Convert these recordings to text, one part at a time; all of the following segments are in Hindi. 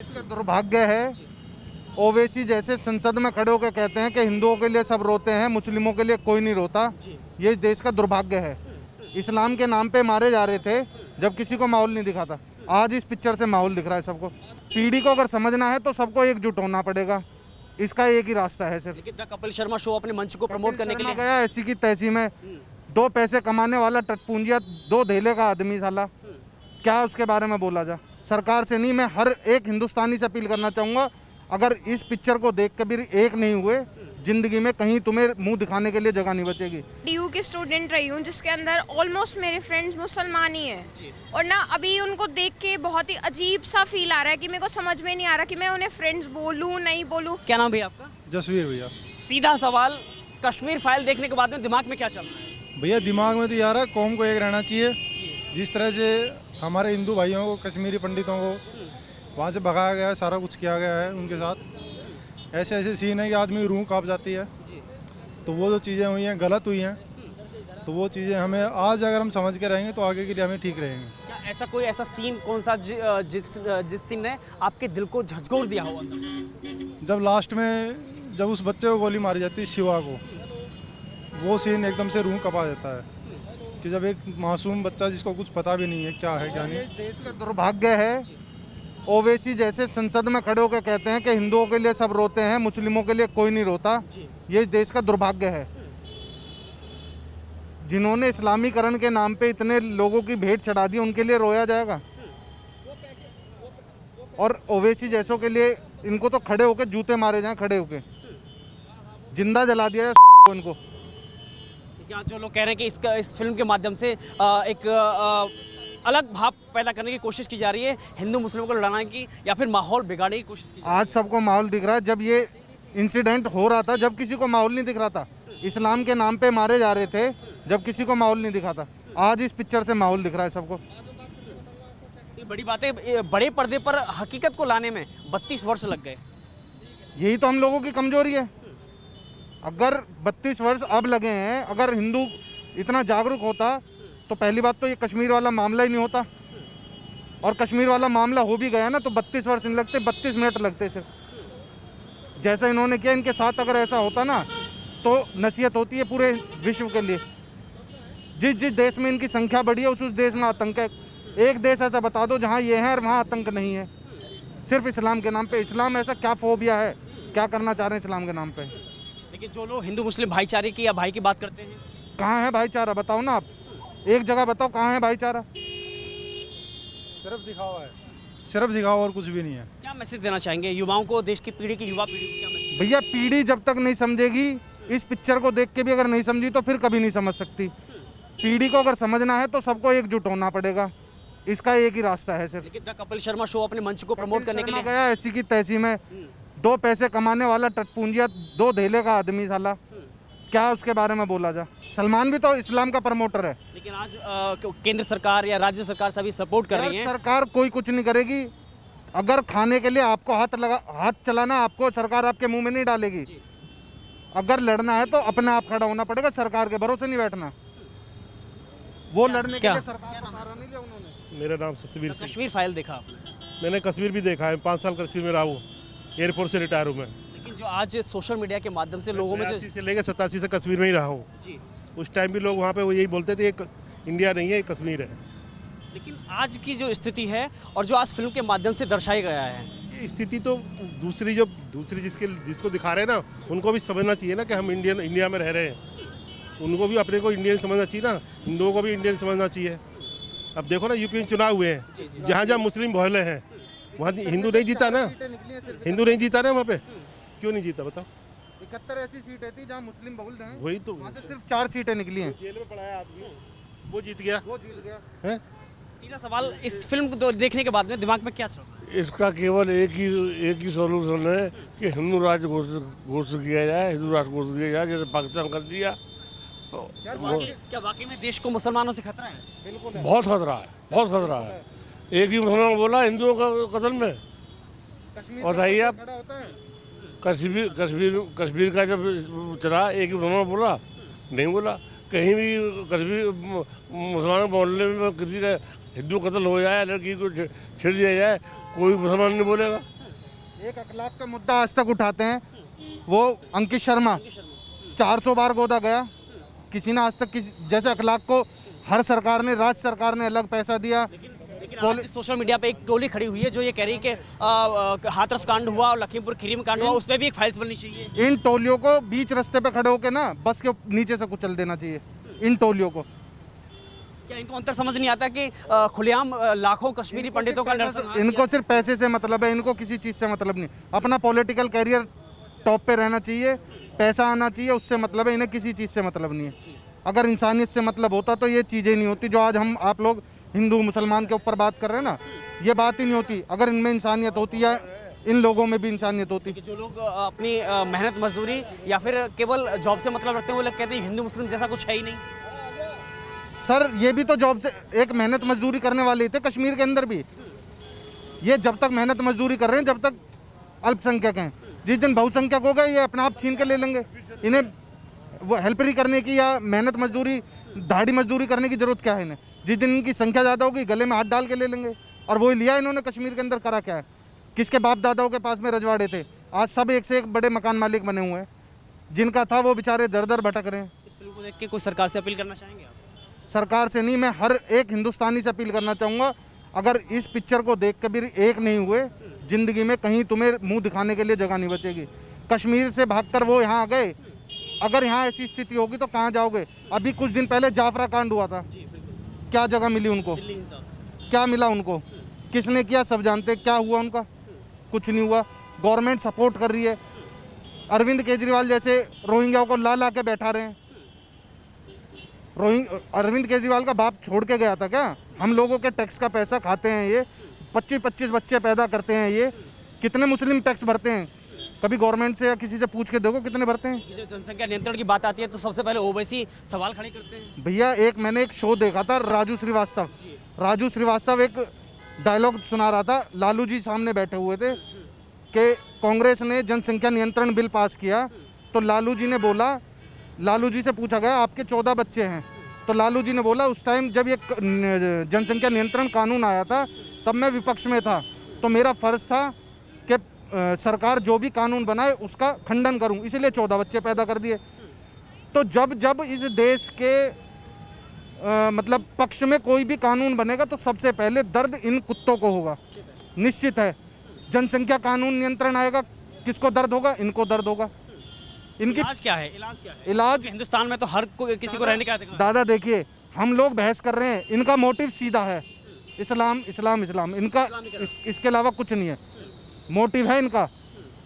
इसका दुर्भाग्य है। ओवैसी जैसे संसद में खड़े होकर कहते हैं कि हिंदुओं के लिए सब रोते हैं, मुस्लिमों के लिए कोई नहीं रोता। ये देश का दुर्भाग्य है। इस्लाम के नाम पे मारे जा रहे थे जब किसी को माहौल नहीं दिखा था। आज इस पिक्चर से माहौल दिख रहा है सबको। पीढ़ी को अगर समझना है तो सबको एकजुट होना पड़ेगा। इसका एक ही रास्ता है सिर्फ। लेकिन कपिल शर्मा शो अपने मंच को प्रमोट करने के लिए गया ऐसी की तैसी में, दो पैसे कमाने वाला टटपूंजिया, दो धेले का आदमी साला, क्या उसके बारे में बोला जा। सरकार से नहीं, मैं हर एक हिंदुस्तानी से अपील करना चाहूँगा, अगर इस पिक्चर को देख के भी एक नहीं हुए, जिंदगी में कहीं तुम्हें मुंह दिखाने के लिए जगह नहीं बचेगी। डीयू की स्टूडेंट रही हूँ जिसके अंदर ऑलमोस्ट मेरे फ्रेंड्स मुसलमान ही हैं, और ना अभी उनको देख के बहुत ही अजीब सा फील आ रहा है कि मेरे को समझ में नहीं आ रहा कि मैं उन्हें फ्रेंड्स बोलूँ नहीं बोलूँ। क्या नाम भैया आपका? जसवीर भैया। सीधा सवाल, कश्मीर फाइल देखने के बाद में दिमाग में क्या चल रहा है? भैया दिमाग में तो यार है, कौम को एक रहना चाहिए। जिस तरह से हमारे हिंदू भाइयों को, कश्मीरी पंडितों को वहाँ से भगाया गया है, सारा कुछ किया गया है उनके साथ। ऐसे ऐसे सीन है कि आदमी रूह कांप जाती है। तो वो जो चीज़ें हुई हैं गलत हुई हैं, तो वो चीज़ें हमें आज अगर हम समझ के रहेंगे तो आगे के लिए हमें ठीक रहेंगे। क्या ऐसा कोई ऐसा सीन कौन सा जिस सीन ने आपके दिल को झकझोर दिया हुआ था? जब लास्ट में जब उस बच्चे को गोली मारी जाती है, शिवा को, वो सीन एकदम से रूह कपा देता है कि जब एक मासूम बच्चा जिसको कुछ पता भी नहीं है क्या है क्या नहीं। देश का दुर्भाग्य है। ओवैसी जैसे संसद में खड़े होकर कहते हैं कि हिंदुओं के लिए सब रोते हैं, मुस्लिमों के लिए कोई नहीं रोता। ये देश का दुर्भाग्य है। जिन्होंने इस्लामीकरण के नाम पे इतने लोगों की भेंट चढ़ा दी, उनके लिए रोया जाएगा? और ओवैसी जैसों के लिए इनको तो खड़े होकर जूते मारे जाएं, खड़े होकर जिंदा जला दिया जाए इनको। क्या जो लोग कह रहे हैं कि इस फिल्म के माध्यम से एक अलग भाव पैदा करने की कोशिश की जा रही है, हिंदू मुस्लिमों को लड़ाने की या फिर माहौल बिगाड़ने की कोशिश की जा रही है। आज सबको माहौल दिख रहा है। जब ये इंसिडेंट हो रहा था, जब किसी को माहौल नहीं दिख रहा था, इस्लाम के नाम पे मारे जा रहे थे जब किसी को माहौल नहीं दिखा था। आज इस पिक्चर से माहौल दिख रहा है सबको। ये बड़ी बात है, बड़े पर्दे पर हकीकत को लाने में 32 वर्ष लग गए। यही तो हम लोगों की कमजोरी है। अगर 32 वर्ष अब लगे हैं, अगर हिंदू इतना जागरूक होता तो पहली बात तो ये कश्मीर वाला मामला ही नहीं होता। और कश्मीर वाला मामला हो भी गया ना तो 32 वर्ष नहीं लगते, 32 मिनट लगते सिर्फ। जैसा इन्होंने किया, इनके साथ अगर ऐसा होता ना तो नसीहत होती है पूरे विश्व के लिए। जिस जिस देश में इनकी संख्या बढ़ी है, उस देश में आतंक है। एक देश ऐसा बता दो जहाँ ये है और वहाँ आतंक नहीं है, सिर्फ इस्लाम के नाम पे। इस्लाम ऐसा क्या फोबिया है, क्या करना चाह रहे हैं इस्लाम के नाम पे? लेकिन जो लोग हिंदू मुस्लिम भाईचारे की या भाई की बात करते हैं, कहाँ है भाईचारा? बताओ ना आप, एक जगह बताओ कहाँ है भाईचारा? सिर्फ दिखावा है, सिर्फ दिखावा और कुछ भी नहीं है। क्या मैसेज देना चाहेंगे युवाओं को, देश की पीढ़ी की युवा पीढ़ी को क्या मैसेज? भैया पीढ़ी जब तक नहीं समझेगी, इस पिक्चर को देख के भी अगर नहीं समझी तो फिर कभी नहीं समझ सकती। पीढ़ी को अगर समझना है तो सबको एकजुट होना पड़ेगा। इसका एक ही रास्ता है सिर्फ। लेकिन कपिल शर्मा शो अपने मंच को प्रमोट करने के लिए गया ऐसी की तैसी में, दो पैसे कमाने वाला टटपूंजिया, दो धेले का आदमी साला, क्या उसके बारे में बोला जा। सलमान भी तो इस्लाम का प्रमोटर है। लेकिन आज केंद्र सरकार या राज्य सरकार सभी सपोर्ट कर रही है। सरकार कोई कुछ नहीं करेगी। अगर खाने के लिए आपको हाथ चलाना, आपको सरकार आपके मुंह में नहीं डालेगी। अगर लड़ना है तो अपने आप खड़ा होना पड़ेगा, सरकार के भरोसे नहीं बैठना। वो लड़ने के लिए सरकार का सहारा नहीं लिया उन्होंने। मेरा नाम सतवीर सिंह। कश्मीर फाइल देखा आपने? मैंने कश्मीर भी देखा है, 5 साल कश्मीर में रहा हूँ, एयरफोर्स से रिटायर हूँ मैं। लेकिन जो आज सोशल मीडिया के माध्यम से लोगों में जो 83 से लेकर 87 से कश्मीर में ही रहा हूँ। जी, उस टाइम भी लोग वहाँ पे वो यही बोलते थे, एक इंडिया नहीं है, ये कश्मीर है। लेकिन आज की जो स्थिति है और जो आज फिल्म के माध्यम से दर्शाया गया है, ये स्थिति तो दूसरी जिसको दिखा रहे हैं ना, उनको भी समझना चाहिए ना कि हम इंडिया में रह रहे हैं। उनको भी अपने को इंडियन समझना चाहिए ना, हिंदुओं को भी इंडियन समझना चाहिए। अब देखो ना, यूपी में चुनाव हुए हैं, जहाँ जहाँ मुस्लिम बहुल्य हैं वहाँ हिंदू नहीं जीता ना, हिंदू नहीं जीता ना वहाँ पे। क्यों नहीं जीता बताओ? 71 ऐसी सीटें थी जहाँ मुस्लिम बहुल हैं, वही तो, वहाँ से सिर्फ 4 सीटें निकली हैं। जेल में पड़ा है आदमी, वो जीत गया। है सीधा सवाल, इस फिल्म को देखने के बाद में दिमाग में क्या चल रहा है? इसका केवल एक ही सॉल्यूशन है कि हिंदू राज्य घोषित किया जाए, हिंदू राष्ट्र घोषित किया जाए, जैसे पाकिस्तान कर दिया। क्या वाकई में देश को मुसलमानों से खतरा है? बहुत खतरा है, बहुत खतरा है। एक ही मुसलमान बोला हिंदुओं का कत्ल में, बताइए आप। कश्मीर का जब चला, एक ही मुसलमान बोला? नहीं बोला। कहीं भी कश्मीर मुसलमान मोहल्ले में किसी का हिंदू कत्ल हो जाए, लड़की को छेड़ दिया जाए, कोई मुसलमान नहीं बोलेगा। एक अखलाक का मुद्दा आज तक उठाते हैं, वो अंकित शर्मा 400 बार गोदा गया, किसी ने आज तक किसी जैसे अखलाक को हर सरकार ने, राज्य सरकार ने अलग पैसा दिया। लेकिन आज सोशल मीडिया पे एक टोली खड़ी हुई है जो ये कह रही है कि हाथरस कांड हुआ और लखीमपुर खीरी में कांड हुआ, उस पर भी एक फाइल्स बननी चाहिए। इन टोलियों को बीच रास्ते पे खड़े होकर ना बस के नीचे से कुचल देना चाहिए इन टोलियों को। क्या इनको अंतर समझ नहीं आता कि खुलेआम लाखों कश्मीरी पंडितों का निरसन? इनको सिर्फ पैसे से मतलब है, इनको किसी चीज़ से मतलब नहीं। अपना पॉलिटिकल कैरियर टॉप पे रहना चाहिए, पैसा आना चाहिए, उससे मतलब है, इन्हें किसी चीज़ से मतलब नहीं है। अगर इंसानियत से मतलब होता तो ये चीज़ें नहीं होती जो आज हम आप लोग हिंदू मुसलमान के ऊपर बात कर रहे हैं ना, ये बात ही नहीं होती। अगर इनमें इंसानियत होती या इन लोगों में भी इंसानियत होती। जो लोग अपनी मेहनत मजदूरी या फिर केवल जॉब से मतलब रखते हैं, वो लोग कहते हैं हिंदू मुस्लिम जैसा कुछ है ही नहीं। सर ये भी तो जॉब से एक मेहनत मजदूरी करने वाले थे कश्मीर के अंदर भी। ये जब तक मेहनत मजदूरी कर रहे हैं जब तक अल्पसंख्यक हैं, जिस दिन बहुसंख्यक हो गए ये अपना आप छीन के ले लेंगे। इन्हें वो हेल्परी करने की या मेहनत मजदूरी दाढ़ी मजदूरी करने की जरूरत क्या है इन्हें? जिस दिन इनकी संख्या ज़्यादा होगी गले में हाथ डाल के ले लेंगे। और वही लिया इन्होंने कश्मीर के अंदर। करा क्या है? किसके बाप दादाओं के पास में रजवाड़े थे, आज सब एक से एक बड़े मकान मालिक बने हुए हैं। जिनका था वो बेचारे दर दर भटक रहे हैं। इस फिल्म को देख के कोई सरकार से अपील करना चाहेंगे आप? सरकार से नहीं, मैं हर एक हिंदुस्तानी से अपील करना चाहूँगा, अगर इस पिक्चर को देख के भी एक नहीं हुए, ज़िंदगी में कहीं तुम्हें मुंह दिखाने के लिए जगह नहीं बचेगी। कश्मीर से भागकर वो यहाँ आ गए, अगर यहाँ ऐसी स्थिति होगी तो कहाँ जाओगे? अभी कुछ दिन पहले जाफरा कांड हुआ था, क्या जगह मिली उनको? क्या मिला उनको? किसने किया? सब जानते। क्या हुआ उनका? कुछ नहीं हुआ। गवर्नमेंट सपोर्ट कर रही है। अरविंद केजरीवाल जैसे रोहिंग्याओं को ला ला के बैठा रहे हैं। अरविंद केजरीवाल का बाप छोड़ के गया था क्या? हम लोगों के टैक्स का पैसा खाते हैं ये, 25-25 बच्चे पैदा करते हैं ये। कितने मुस्लिम टैक्स भरते हैं? कभी गवर्नमेंट से या किसी से पूछ के देखो कितने भरते हैं। जब जनसंख्या नियंत्रण की बात आती है तो सबसे पहले ओवैसी सवाल खड़े करते हैं। भैया मैंने एक शो देखा था, राजू श्रीवास्तव एक डायलॉग सुना रहा था। लालू जी सामने बैठे हुए थे कि कांग्रेस ने जनसंख्या नियंत्रण बिल पास किया, तो लालू जी से पूछा गया आपके 14 बच्चे हैं, तो लालू जी ने बोला उस टाइम जब ये जनसंख्या नियंत्रण कानून आया था तब मैं विपक्ष में था, तो मेरा फर्ज था कि सरकार जो भी कानून बनाए उसका खंडन करूं, इसलिए 14 बच्चे पैदा कर दिए। तो जब इस देश के मतलब पक्ष में कोई भी कानून बनेगा तो सबसे पहले दर्द इन कुत्तों को होगा, निश्चित है। जनसंख्या कानून नियंत्रण आएगा, किसको दर्द होगा? इनको दर्द होगा। इनकी इलाज क्या है? इलाज हिंदुस्तान में तो हर किसी को रहने का अधिकार है। दादा देखिए, हम लोग बहस कर रहे हैं, इनका मोटिव सीधा है, इस्लाम इस्लाम इस्लाम। इनका इसके अलावा कुछ नहीं है। मोटिव है इनका,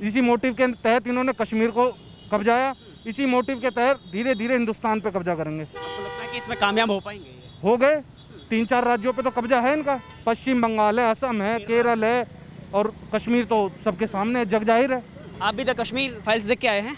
इसी मोटिव के तहत इन्होंने कश्मीर को कब्जाया, इसी मोटिव के तहत धीरे धीरे हिंदुस्तान पे कब्जा करेंगे। आपको लगता है कि इसमें कामयाब हो पाएंगे? हो गए, 3-4 राज्यों पे तो कब्जा है इनका। पश्चिम बंगाल है, असम है, केरल है, और कश्मीर तो सबके सामने है, जग जाहिर है। आप भी द कश्मीर फाइल्स देख के आए हैं?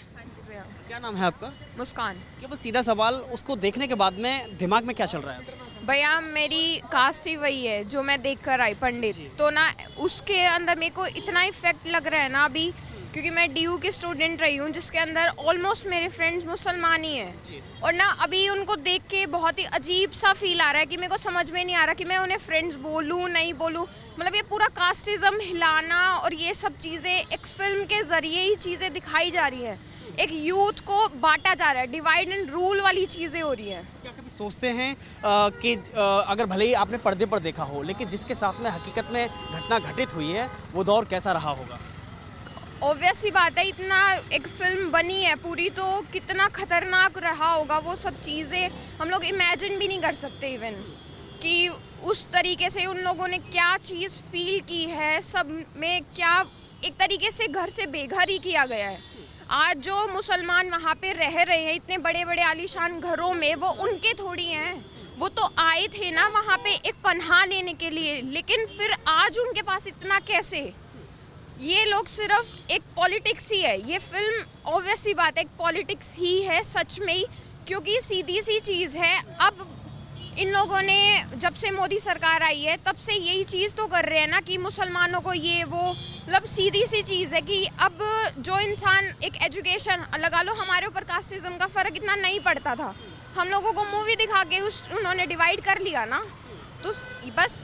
क्या नाम है आपका? मुस्कान। क्या बस सीधा सवाल, उसको देखने के बाद में दिमाग में क्या चल रहा है? भैया मेरी कास्ट ही वही है जो मैं देख कर आई, पंडित। तो ना उसके अंदर मेरे को इतना इफेक्ट लग रहा है ना अभी, क्योंकि मैं DU की स्टूडेंट रही हूँ जिसके अंदर ऑलमोस्ट मेरे फ्रेंड्स मुसलमान ही हैं। और ना अभी उनको देख के बहुत ही अजीब सा फील आ रहा है कि मेरे को समझ में नहीं आ रहा कि मैं उन्हें फ्रेंड्स बोलूँ नहीं बोलूँ। मतलब ये पूरा कास्टिज़म हिलाना और ये सब चीज़ें एक फिल्म के ज़रिए ही चीज़ें दिखाई जा रही हैं। एक यूथ को बांटा जा रहा है, डिवाइड एंड रूल वाली चीज़ें हो रही हैं। क्या कभी सोचते हैं कि अगर भले ही आपने पर्दे पर देखा हो, लेकिन जिसके साथ में हकीकत में घटना घटित हुई है वो दौर कैसा रहा होगा? ऑब्वियस सी बात है, इतना एक फिल्म बनी है पूरी, तो कितना खतरनाक रहा होगा वो सब चीज़ें हम लोग इमेजिन भी नहीं कर सकते इवन, कि उस तरीके से उन लोगों ने क्या चीज़ फील की है, सब में क्या एक तरीके से घर से बेघर ही किया गया है। आज जो मुसलमान वहाँ पे रह रहे हैं इतने बड़े बड़े आलीशान घरों में, वो उनके थोड़ी हैं, वो तो आए थे ना वहाँ पे एक पनाह लेने के लिए, लेकिन फिर आज उनके पास इतना कैसे? ये लोग सिर्फ एक पॉलिटिक्स ही है, ये फिल्म ऑब्वियस सी बात है एक पॉलिटिक्स ही है सच में ही, क्योंकि सीधी सी चीज़ है। अब इन लोगों ने जब से मोदी सरकार आई है तब से यही चीज़ तो कर रहे हैं ना कि मुसलमानों को ये वो, मतलब सीधी सी चीज़ है कि अब जो इंसान एक एजुकेशन लगा लो, हमारे ऊपर कास्टिज़म का फ़र्क इतना नहीं पड़ता था, हम लोगों को मूवी दिखा के उन्होंने डिवाइड कर लिया ना, तो बस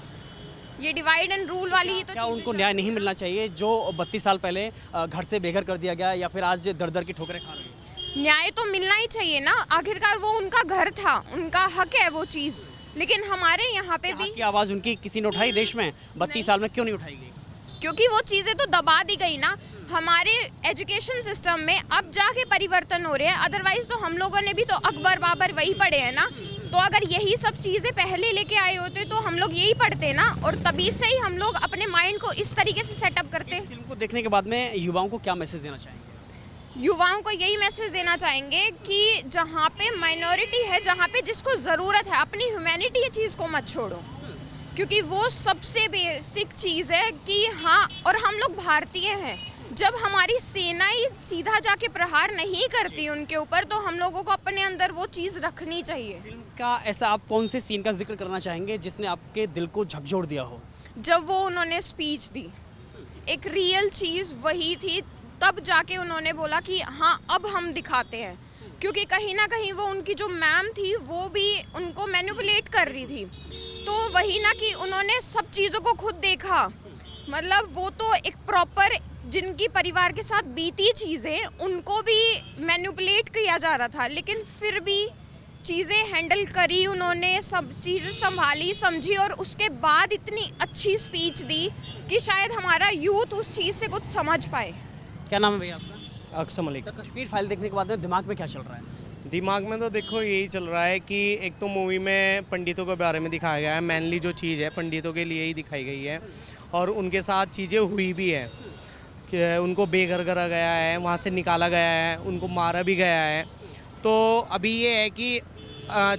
ये डिवाइड एंड रूल वाली ही तो क्या चीज़ें उनको चल- न्याय नहीं मिलना चाहिए जो 32 साल पहले घर से बेघर कर दिया गया या फिर आज दर दर की ठोकरें खा रहे हैं? न्याय तो मिलना ही चाहिए ना, आखिरकार वो उनका घर था, उनका हक है वो चीज़। लेकिन हमारे यहाँ पे भी की आवाज़ उनकी किसी ने उठाई देश में 32 साल में क्यों नहीं उठाई गई? क्योंकि वो चीज़ें तो दबा दी गई ना हमारे एजुकेशन सिस्टम में, अब जाके परिवर्तन हो रहे हैं। अदरवाइज तो हम लोगों ने भी तो अकबर बाबर वही पढ़े हैं ना, तो अगर यही सब चीज़ें पहले लेके आए होते तो हम लोग यही पढ़ते ना, और तभी से ही हम लोग अपने माइंड को इस तरीके से सेटअप करते। फिल्म को देखने के बाद में युवाओं को क्या मैसेज देना चाहेंगे? युवाओं को यही मैसेज देना चाहेंगे कि जहाँ पे माइनॉरिटी है, जहाँ पे जिसको ज़रूरत है, अपनी ह्यूमैनिटी चीज़ को मत छोड़ो, क्योंकि वो सबसे बेसिक चीज़ है कि हाँ। और हम लोग भारतीय हैं, जब हमारी सेना ही सीधा जाके प्रहार नहीं करती उनके ऊपर, तो हम लोगों को अपने अंदर वो चीज़ रखनी चाहिए। फिल्म का ऐसा आप कौन से सीन का जिक्र करना चाहेंगे जिसने आपके दिल को झकझोर दिया हो? जब वो उन्होंने स्पीच दी, एक रियल चीज़ वही थी, तब जाके उन्होंने बोला कि हाँ अब हम दिखाते हैं। क्योंकि कहीं ना कहीं वो उनकी जो मैम थी वो भी उनको मैनिपुलेट कर रही थी, तो वही ना कि उन्होंने सब चीज़ों को खुद देखा। मतलब वो तो एक प्रॉपर जिनकी परिवार के साथ बीती चीज़ें, उनको भी मैनिपुलेट किया जा रहा था, लेकिन फिर भी चीज़ें हैंडल करी उन्होंने, सब चीज़ें संभाली समझी, और उसके बाद इतनी अच्छी स्पीच दी कि शायद हमारा यूथ उस चीज़ से कुछ समझ पाए। क्या नाम है भैया आपका? अक्सर मलिक। तो कश्मीर फाइल देखने के बाद में दिमाग में क्या चल रहा है? दिमाग में तो देखो यही चल रहा है कि एक तो मूवी में पंडितों के बारे में दिखाया गया है, मेनली जो चीज़ है पंडितों के लिए ही दिखाई गई है, और उनके साथ चीज़ें हुई भी है कि उनको बेघर करा गया है, वहाँ से निकाला गया है, उनको मारा भी गया है। तो अभी ये है कि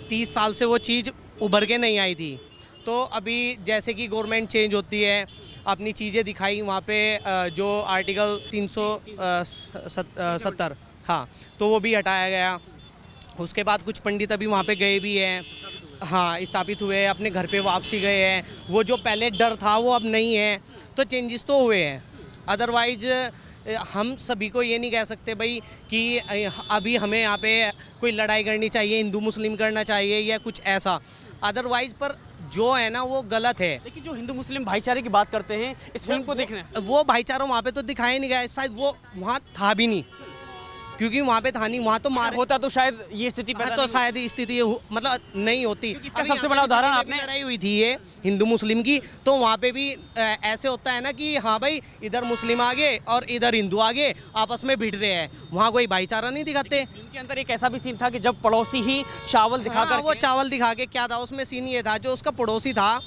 30 साल से वो चीज़ उभर के नहीं आई थी, तो अभी जैसे कि गवर्नमेंट चेंज होती है, अपनी चीज़ें दिखाई वहाँ पे जो आर्टिकल 370 हाँ, तो वो भी हटाया गया। उसके बाद कुछ पंडित अभी वहाँ पे गए भी हैं, हाँ, स्थापित हुए, अपने घर पे वापसी गए हैं। वो जो पहले डर था वो अब नहीं है, तो चेंजेस तो हुए हैं। अदरवाइज हम सभी को ये नहीं कह सकते भाई कि अभी हमें यहाँ पे कोई लड़ाई करनी चाहिए, हिंदू मुस्लिम करना चाहिए या कुछ ऐसा। अदरवाइज पर जो है ना वो गलत है। देखिए, जो हिंदू मुस्लिम भाईचारे की बात करते हैं इस फिल्म को देखने, वो भाईचारा वहाँ पे तो दिखाया नहीं गया, शायद वो वहाँ था भी नहीं, क्योंकि वहाँ पे था नहीं, वहाँ तो मार होता तो शायद ये स्थिति पैदा तो नहीं शायद स्थिति मतलब नहीं होती। इसका अभी सबसे यहाँ बड़ा पे उदाहरण भी आपने लड़ाई हुई थी ये हिंदू मुस्लिम की, तो वहाँ पे भी ऐसे होता है ना कि हाँ भाई इधर मुस्लिम आगे और इधर हिंदू आगे आपस में भिड़ रहे हैं, वहाँ कोई भाईचारा नहीं दिखाते। फिल्म के अंदर एक ऐसा भी सीन था कि जब पड़ोसी ही चावल दिखाकर हाँ, वो चावल दिखा के क्या था उसमें सीन ये था, जो उसका पड़ोसी था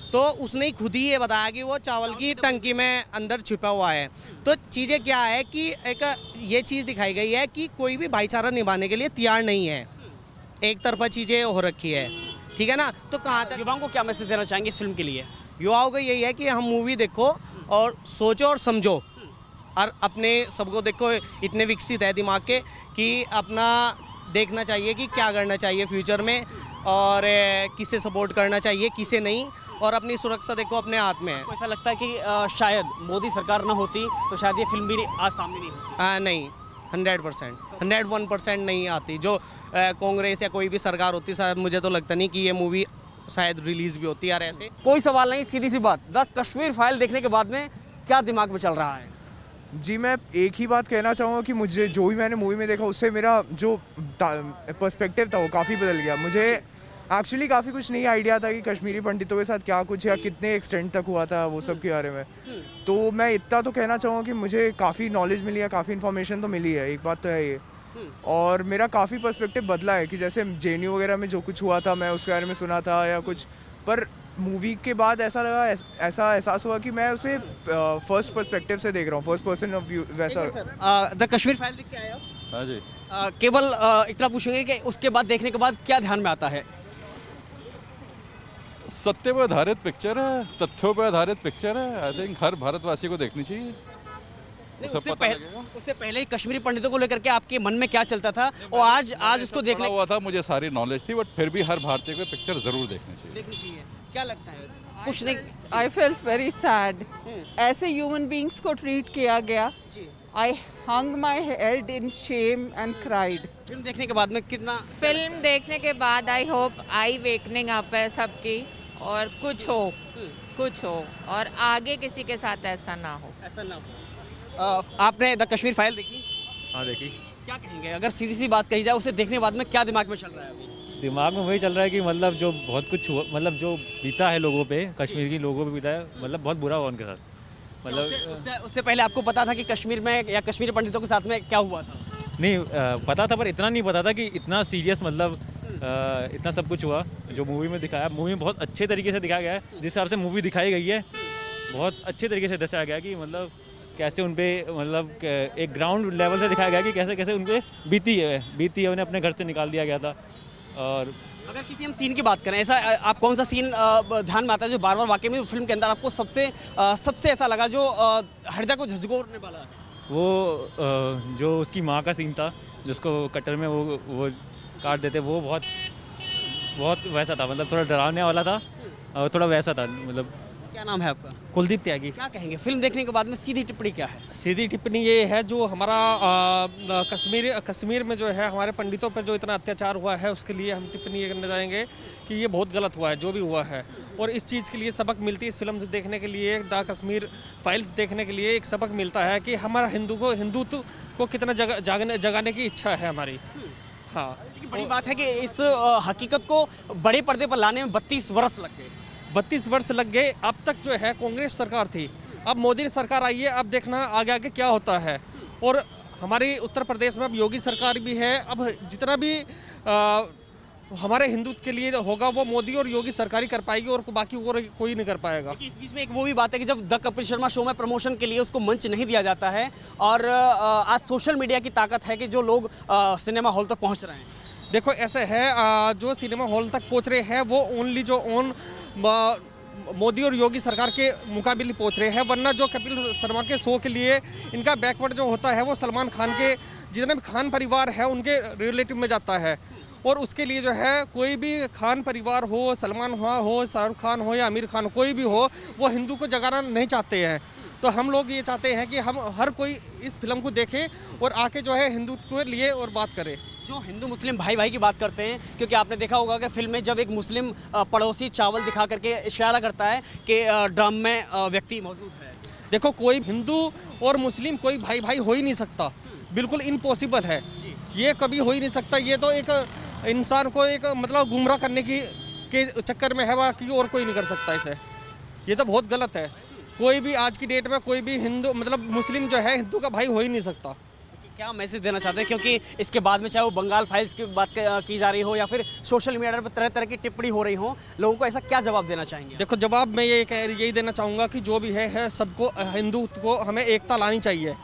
तो उसने खुद ही ये बताया कि वो चावल की टंकी में अंदर छिपा हुआ है। तो चीज़ें क्या है कि एक ये चीज़ दिखाई गई है कि कोई भी भाईचारा निभाने के लिए तैयार नहीं है, एक तरफा चीज़ें हो रखी है, ठीक है ना। तो कहाँ तक युवाओं को क्या मैसेज देना चाहेंगे इस फिल्म के लिए? युवाओं को यही है कि हम मूवी देखो और सोचो और समझो, और अपने सबको देखो इतने विकसित है दिमाग के कि अपना देखना चाहिए कि क्या करना चाहिए फ्यूचर में, और किसे सपोर्ट करना चाहिए किसे नहीं, और अपनी सुरक्षा देखो अपने हाथ में है। आपको ऐसा लगता है कि शायद मोदी सरकार ना होती तो शायद ये फिल्म भी आज सामने नहीं होती? नहीं, 100%, 101% नहीं आती। जो कांग्रेस या कोई भी सरकार होती शायद मुझे तो लगता नहीं कि ये मूवी शायद रिलीज़ भी होती यार ऐसे। कोई सवाल नहीं, सीधी सी बात, द कश्मीर फाइल देखने के बाद में क्या दिमाग में चल रहा है? जी, मैं एक ही बात कहना चाहूँगा कि मुझे जो भी मैंने मूवी में देखा उससे मेरा जो पर्सपेक्टिव था वो काफ़ी बदल गया। मुझे एक्चुअली काफ़ी कुछ नहीं आइडिया था कि कश्मीरी पंडितों के साथ क्या कुछ या कितने एक्सटेंड तक हुआ था वो सब के बारे में। तो मैं इतना तो कहना चाहूँगा कि मुझे काफ़ी नॉलेज मिली है, काफ़ी इन्फॉर्मेशन तो मिली है, एक बात तो है ये। और मेरा काफ़ी पर्सपेक्टिव बदला है कि जैसे JNU वगैरह में जो कुछ हुआ था मैं उसके बारे में सुना था या कुछ, पर मूवी के बाद ऐसा लगा, ऐसा एहसास हुआ कि मैं उसे फर्स्ट पर्सपेक्टिव से देख रहा हूँ, फर्स्ट पर्सन ऑफ व्यू वैसा। द कश्मीर फाइल देख के आए आप? हाँ जी। केवल इतना पूछेंगे कि उसके बाद देखने के बाद क्या ध्यान में आता है? सत्य पर आधारित पिक्चर है, तथ्यों पर आधारित पिक्चर है। आई थिंक हर भारतवासी को देखनी चाहिए। सब पता लगेगा। उससे पहले ही कश्मीरी पंडितों को लेकर के आपके मन में क्या चलता था, और आज उसको देखने हुआ था, मुझे सारी नॉलेज थी, बट फिर भी हर भारतीय को पिक्चर जरूर देखनी चाहिए। क्या लगता है? कुछ नहीं। आई फेल्ट वेरी सैड, ऐसे ह्यूमन बींग्स को ट्रीट किया गया। I hung my head in shame and cried. Film देखने के बाद में कितना? फिल्म देखने के बाद I hope I awakening up है सबकी, और कुछ हो और आगे किसी के साथ ऐसा ना हो। ऐसा ना हो। आपने द कश्मीर फाइल देखी? हाँ देखी। क्या कहेंगे अगर सीधी सी बात कही जाए, उसे देखने के बाद में क्या दिमाग में चल रहा है अभी? दिमाग में वही चल रहा है कि मतलब जो बहुत कुछ हुआ, मतलब जो बीता है लोगों पे, कश्मीर की लोगों पे बीता है, मतलब बहुत बुरा हुआ उनके साथ। मतलब उससे पहले आपको पता था कि कश्मीर में या कश्मीरी पंडितों के साथ में क्या हुआ था? नहीं पता था, पर इतना नहीं पता था कि इतना सीरियस, मतलब इतना सब कुछ हुआ जो मूवी में दिखाया। मूवी में बहुत अच्छे तरीके से दिखाया गया है, जिस हिसाब से मूवी दिखाई गई है बहुत अच्छे तरीके से दर्शाया गया कि मतलब कैसे उन पे, मतलब एक ग्राउंड लेवल से दिखाया गया कि कैसे कैसे उन पे बीती है, उन्हें अपने घर से निकाल दिया गया था। और अगर किसी हम सीन की बात करें, ऐसा आप कौन सा सीन ध्यान में आता है जो बार बार वाकई में फिल्म के अंदर आपको सबसे ऐसा लगा जो हृदय को झकझोरने वाला है? वो जो उसकी माँ का सीन था, जिसको कटर में वो काट देते, वो बहुत वैसा था, मतलब थोड़ा डरावने वाला था और थोड़ा वैसा था। मतलब क्या नाम है आपका? कुलदीप त्यागी। क्या कहेंगे फिल्म देखने के बाद में सीधी टिप्पणी क्या है? सीधी टिप्पणी ये है जो हमारा कश्मीर में जो है हमारे पंडितों पर जो इतना अत्याचार हुआ है, उसके लिए हम टिप्पणी ये करना चाहेंगे कि ये बहुत गलत हुआ है जो भी हुआ है, और इस चीज़ के लिए सबक मिलती है। इस फिल्म देखने के लिए, द कश्मीर फाइल्स देखने के लिए एक सबक मिलता है कि हमारा हिंदुत्व को कितना जगाने की इच्छा है हमारी। हाँ, बड़ी बात है कि इस हकीकत को बड़े पर्दे पर लाने में 32 वर्ष लग गए। 32 वर्ष लग गए। अब तक जो है कांग्रेस सरकार थी, अब मोदी सरकार आई है, अब देखना आगे आगे क्या होता है। और हमारे उत्तर प्रदेश में अब योगी सरकार भी है। अब जितना भी हमारे हिंदुत्व के लिए होगा वो मोदी और योगी सरकार ही कर पाएगी, और बाकी और कोई नहीं कर पाएगा। इस बीच में एक वो भी बात है कि जब द कपिल शर्मा शो में प्रमोशन के लिए उसको मंच नहीं दिया जाता है, और आज सोशल मीडिया की ताकत है कि जो लोग सिनेमा हॉल तक पहुँच रहे हैं। देखो ऐसे है, जो सिनेमा हॉल तक पहुँच रहे हैं वो ओनली जो मोदी और योगी सरकार के मुकाबले पहुंच रहे हैं, वरना जो कपिल शर्मा के शो के लिए इनका बैकवर्ड जो होता है वो सलमान खान के जितने भी खान परिवार है उनके रिलेटिव में जाता है। और उसके लिए जो है कोई भी खान परिवार हो, सलमान हो, शाहरुख खान हो या आमिर खान, कोई भी हो, वो हिंदू को जगाना नहीं चाहते हैं। तो हम लोग ये चाहते हैं कि हम हर कोई इस फिल्म को देखे और आके जो है हिंदुत्व के लिए और बात करे। जो हिंदू मुस्लिम भाई भाई की बात करते हैं, क्योंकि आपने देखा होगा कि फिल्म में जब एक मुस्लिम पड़ोसी चावल दिखा करके इशारा करता है कि ड्रम में व्यक्ति मौजूद है। देखो कोई हिंदू और मुस्लिम कोई भाई भाई हो ही नहीं सकता, बिल्कुल इम्पॉसिबल है, ये कभी हो ही नहीं सकता। ये तो एक इंसान को एक मतलब गुमराह करने के चक्कर में है, बाकी और कोई नहीं कर सकता इसे। ये तो बहुत गलत है। कोई भी आज की डेट में कोई भी हिंदू मतलब मुस्लिम जो है हिंदू का भाई हो ही नहीं सकता। क्या मैसेज देना चाहते हैं, क्योंकि इसके बाद में चाहे वो बंगाल फाइल्स की बात की जा रही हो या फिर सोशल मीडिया पर तरह तरह की टिप्पणी हो रही हो, लोगों को ऐसा क्या जवाब देना चाहेंगे? देखो जवाब मैं यही देना चाहूँगा कि जो भी है सबको हिंदुत्व को हमें एकता लानी चाहिए,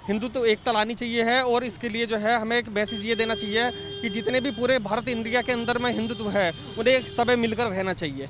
हिंदुत्व एकता लानी चाहिए है। और इसके लिए जो है हमें एक मैसेज ये देना चाहिए कि जितने भी पूरे भारत इंडिया के अंदर में हिंदुत्व है उन्हें एक सब मिलकर रहना चाहिए।